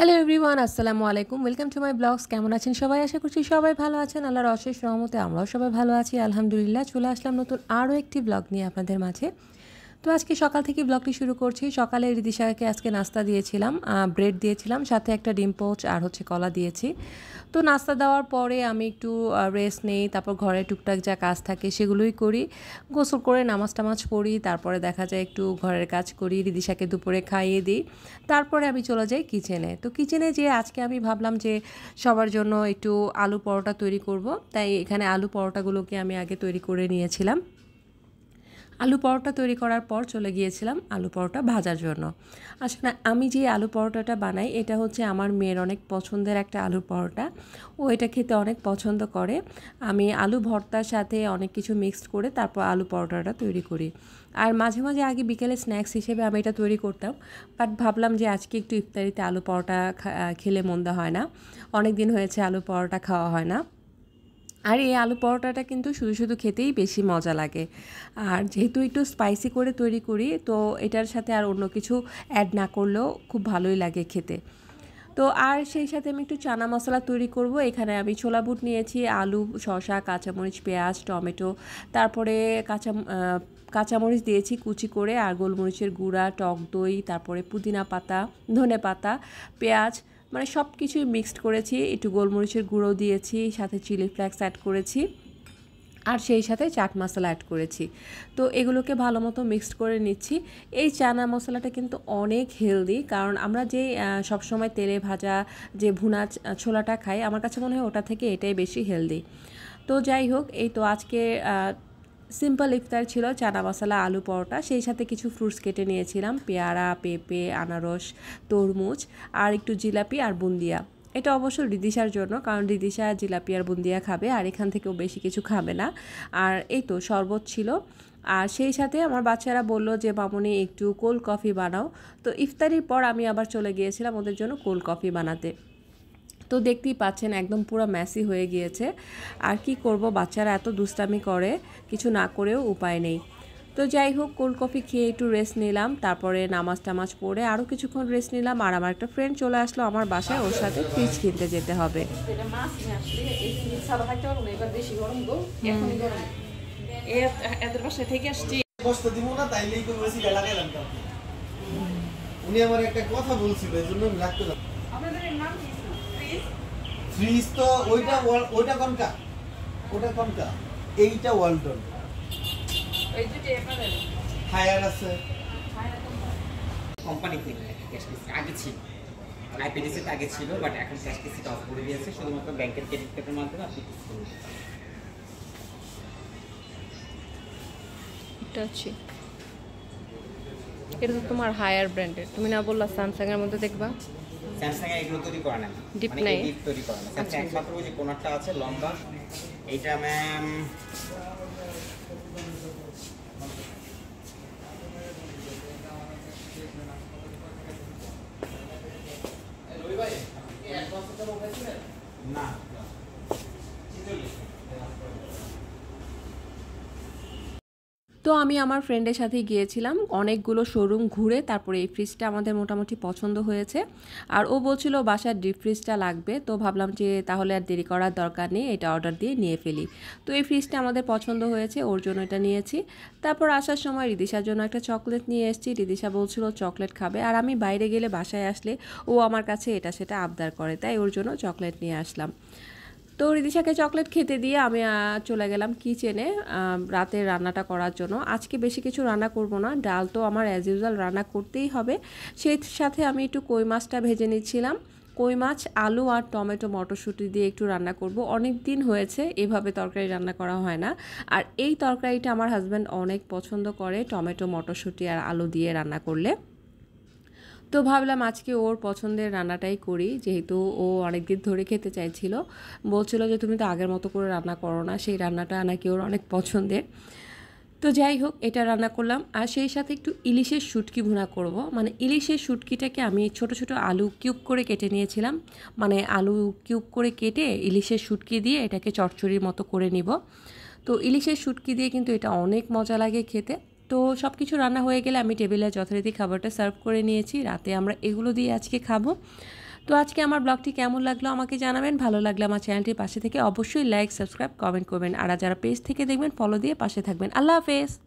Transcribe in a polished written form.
Hello everyone, আসসালামু আলাইকুম। Welcome to my blogs. কেমন আছেন সবাই? আশা করছি সবাই ভালো আছেন। আল্লাহর অশেষ রহমতে আমরাও সবাই ভালো আছি, আলহামদুলিল্লাহ। চলে আসলাম নতুন আরও একটি ব্লগ নিয়ে আপনাদের মাঝে। তো আজকে সকাল থেকে ব্লগটি শুরু করছি। সকালে রিদিশাকে আজকে নাস্তা দিয়েছিলাম, ব্রেড দিয়েছিলাম, সাথে একটা ডিম পোচ আর কলা দিয়েছি। তো নাস্তা দেওয়ার পরে আমি একটু রেস্ট নেই, তারপর ঘরে টুকটাক যা কাজ থাকে সেগুলোই করি। গোসল করে নামাজ টামাজ পড়ি, তারপরে দেখা যায় একটু ঘরের কাজ করি, রিদিশাকে দুপুরে খাইয়ে দিই। তারপরে আমি চলে যাই কিচেনে। তো কিচেনে যেয়ে আজকে আমি ভাবলাম যে সবার জন্য একটু আলু পরোটা তৈরি করব। তাই এখানে আলু পরোটাগুলোকে আমি আগে তৈরি করে নিয়েছিলাম। আলু পরোটা তৈরি করার পর চলে গিয়েছিলাম আলু পরোটা ভাজার জন্য। আসলে আমি যে আলু পরোটাটা বানাই এটা হচ্ছে আমার মেয়ের অনেক পছন্দের একটা আলু পরোটা। ও এটা খেতে অনেক পছন্দ করে। আমি আলু ভর্তার সাথে অনেক কিছু মিক্সড করে তারপর আলু পরোটাটা তৈরি করি। আর মাঝে মাঝে আগে বিকেলে স্ন্যাক্স হিসেবে আমি এটা তৈরি করতাম, বাট ভাবলাম যে আজকে একটু ইফতারিতে আলু পরোটা খেলে মন্দ হয় না। অনেক দিন হয়েছে আলু পরোটা খাওয়া হয় না। আর এই আলু পরোটাটা কিন্তু শুধু শুধু খেতেই বেশি মজা লাগে। আর যেহেতু একটু স্পাইসি করে তৈরি করি, তো এটার সাথে আর অন্য কিছু অ্যাড না করলেও খুব ভালোই লাগে খেতে। তো আর সেই সাথে আমি একটু চানা মশলা তৈরি করব। এখানে আমি ছোলা বুট নিয়েছি, আলু, শসা, কাঁচামরিচ, পেঁয়াজ, টমেটো, তারপরে কাঁচামরিচ দিয়েছি কুচি করে, আর গোলমরিচের গুঁড়া, টক দই, তারপরে পুদিনা পাতা, ধনে পাতা, পেঁয়াজ, মানে সব কিছুই মিক্সড করেছি। একটু গোলমরিচের গুঁড়ো দিয়েছি, সাথে চিলি ফ্লেক্স অ্যাড করেছি, আর সেই সাথে চাট মশলা অ্যাড করেছি। তো এগুলোকে ভালো মতো মিক্সড করে নিচ্ছি। এই চানা মশলাটা কিন্তু অনেক হেলদি, কারণ আমরা যে সবসময় তেলে ভাজা যে ভুনা ছোলাটা খাই, আমার কাছে মনে হয় ওটা থেকে এটাই বেশি হেলদি। তো যাই হোক, এই তো আজকে সিম্পল ইফতার ছিল চানা মশলা আলু পরোটা, সেই সাথে কিছু ফ্রুটস কেটে নিয়েছিলাম, পেয়ারা, পেঁপে, আনারস, তরমুজ, আর একটু জিলাপি আর বুন্দিয়া। এটা অবশ্য রিদিশার জন্য, কারণ রিদিশা জিলাপি আর বুন্দিয়া খাবে, আর এখান থেকেও বেশি কিছু খাবে না। আর এই তো শরবত ছিল। আর সেই সাথে আমার বাচ্চারা বলল যে মামুনি একটু কোল্ড কফি বানাও। তো ইফতারির পর আমি আবার চলে গিয়েছিলাম ওদের জন্য কোল্ড কফি বানাতে। তো দেখতেই পাচ্ছেন একদম পুরো ম্যাসি হয়ে গিয়েছে। আর কি করব, বাচ্চারা এত দুষ্টামি করে, কিছু না করেও উপায় নেই। তো যাই হোক, কোল্ড কফি খেয়ে একটু রেস্ট নিলাম, তারপরে নামাজ টামাজ পড়ে আরও কিছুক্ষণ রেস্ট নিলাম। আর আমার একটা ফ্রেন্ড চলে আসলো আমার বাসায়, ওর সাথে ফ্রিজ কিনতে যেতে হবে। উনি আমার একটা কথা বলছিল, এই জন্য আমি রাখতে পারলাম। ফ্রিজ তো ওইটা কোনটা, ওটা কোনটা, এইটা ওয়ালটন, এই দুটো এপারেল হায়ার আছে কোম্পানি থেকে ক্যাশ কিস্তি আগে ছিল, আইপিডিসি আগে ছিল, বাট এখন ক্যাশ কিস্তিটা অফ করে দিয়েছে, শুধুমাত্র ব্যাংকের ক্রেডিট কার্ডের মাধ্যমে আপনি কিস্তি করতে পারবেন। এটা হচ্ছে, এটা তো তোমার হায়ার ব্র্যান্ডের, তুমি না বললা স্যামসাং এর মধ্যে দেখবা? স্যামসাং এর এগুলো তৈরি করে না, ডিপ মানে নাই, ডিপ তৈরি করে না। স্যামসাং একমাত্র ওই যে কোনারটা আছে লম্বা, এইটা ম্যাম না। তো আমি আমার ফ্রেন্ডের সাথে গিয়েছিলাম, অনেকগুলো শোরুম ঘুরে তারপরে এই ফ্রিজটা আমাদের মোটামুটি পছন্দ হয়েছে। আর ও বলছিল বাসার ডিপ ফ্রিজটা লাগবে, তো ভাবলাম যে তাহলে আর দেরি করার দরকার নেই, এটা অর্ডার দিয়ে নিয়ে ফেলি। তো এই ফ্রিজটা আমাদের পছন্দ হয়েছে, ওর জন্য এটা নিয়েছি। তারপর আসার সময় রিদিশার জন্য একটা চকলেট নিয়ে এসেছি। রিদিশা বলছিল চকলেট খাবে, আর আমি বাইরে গেলে বাসায় আসলে ও আমার কাছে এটা সেটা আবদার করে, তাই ওর জন্য চকলেট নিয়ে আসলাম। তো রিদিশাকে চকলেট খেতে দিয়ে আমি চলে গেলাম কিচেনে রাতের রান্নাটা করার জন্য। আজকে বেশি কিছু রান্না করব না, ডাল তো আমার অ্যাজ ইউজুয়াল রান্না করতেই হবে। সেই সাথে আমি একটু কই মাছটা ভেজে নিচ্ছিলাম। কই মাছ, আলু আর টমেটো মটরশুঁটি দিয়ে একটু রান্না করব। অনেক দিন হয়েছে এভাবে তরকারি রান্না করা হয় না। আর এই তরকারিটা আমার হাজব্যান্ড অনেক পছন্দ করে, টমেটো, মটরশুঁটি আর আলু দিয়ে রান্না করলে। তো ভাবলাম আজকে ওর পছন্দের রান্নাটাই করি, যেহেতু ও অনেক দিন ধরে খেতে চাইছিল। বলছিল যে তুমি তো আগের মতো করে রান্না করো না, সেই রান্নাটা নাকি ওর অনেক পছন্দের। তো যাই হোক, এটা রান্না করলাম। আর সেই সাথে একটু ইলিশের শুটকি ভুনা করব। মানে ইলিশের শুটকিটাকে আমি ছোট ছোট আলু কিউব করে কেটে নিয়েছিলাম, মানে আলু কিউব করে কেটে ইলিশের শুটকি দিয়ে এটাকে চচ্চড়ির মতো করে নিব। তো ইলিশের শুটকি দিয়ে কিন্তু এটা অনেক মজা লাগে খেতে। তো সব কিছু রান্না হয়ে গেলে আমি টেবিলে যথারীতি খাবারটা সার্ভ করে নিয়েছি। রাতে আমরা এগুলো দিয়ে আজকে খাবো। তো তো আজকে আমার ব্লগটি কেমন লাগলো আমাকে জানাবেন। ভালো লাগলে আমার চ্যানেলটির পাশে থেকে অবশ্যই লাইক, সাবস্ক্রাইব, কমেন্ট করবেন। আর যারা পেজ থেকে দেখবেন ফলো দিয়ে পাশে থাকবেন। আল্লাহ হাফেজ।